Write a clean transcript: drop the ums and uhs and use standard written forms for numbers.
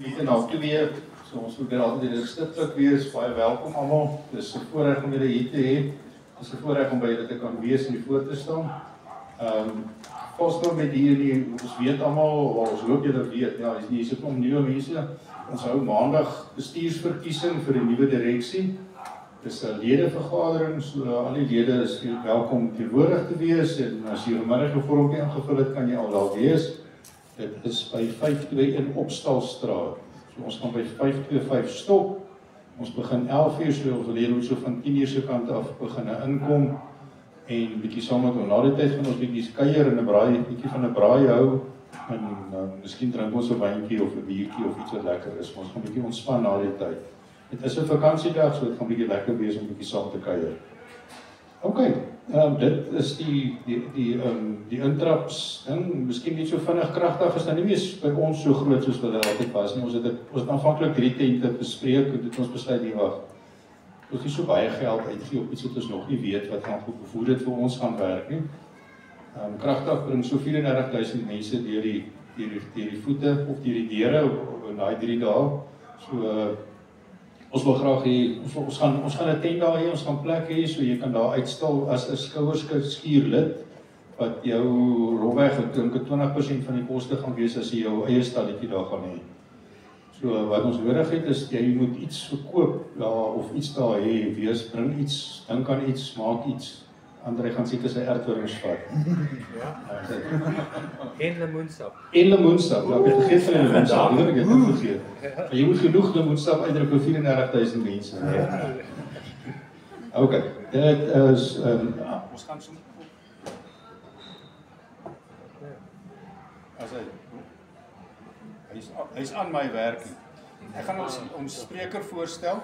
En nou twee, so ons probeer altyd die stiptelik wees, baie welkom almal. Dis 'n voorreg om julle hier te hê. Dis 'n voorreg om by julle te kan wees en voor te staan. Volgens met hierdie, ons weet almal, ons hoop julle weet, ja, hier sit om nuwe mense. Ons hou maandag bestuursverkiesing vir die nuwe direksie. Dis 'n ledevergadering, so al die lede is welkom om teenwoordig te wees en as jy vanmiddag 'n vormpie ingevul het, kan jy al daar wees. Dit is by 521 Opstalstraat. So ons gaan by 525 stop. Ons begin 11 so ons wil moet so van 10 se kant af begin inkom en bietjie saam met ons na die tyd gaan ons bietjie kuier en 'n braai, bietjie van 'n braai hou en miskien drink ons 'n wyntjie of 'n biertjie of iets wat lekker is. Ons gaan bietjie ontspan na die tyd. Dit is 'n vakansiedag, so dit gaan bietjie lekker wees om bietjie saam te kuier. Okay, dit is die intraps ding, miskien nie so vinnig kragtig is dan nie meer by ons so groot soos wat dit altyd was nie. Ons het aanvanklik 3 tente bespreek en dit ons besluit nie wag. Ons het so baie geld uitgegee op iets wat ons nog nie weet wat gaan goed hoe dit vir ons gaan werk nie. Kragtig bring so 34,000 mense deur die voete of deur die deure in daai 3 dae. So ons wil graag hê, ons gaan 'n tent daar hê, ons gaan plek hê, so jy kan daar uitstal as 'n skouerskuur lid, wat jou rolweg, ek dink 20% van die koste gaan wees as jy jou eie stalletjie daar gaan hê. So wat ons nodig het is, jy moet iets verkoop daar, of iets daar hê, bring iets, dink aan iets, maak iets. André gaan seker sy ertwurms vat. Ja. En lemoensap. En lemoensap, ja, ek het vergeet van die lemoensap, ek het dit vergeet. Jy moet genoeg lemoensap uitdruk vir 34,000 mense. Ok, dit is, ons gaan so hy is aan my werk. Ek gaan ons spreker voorstel.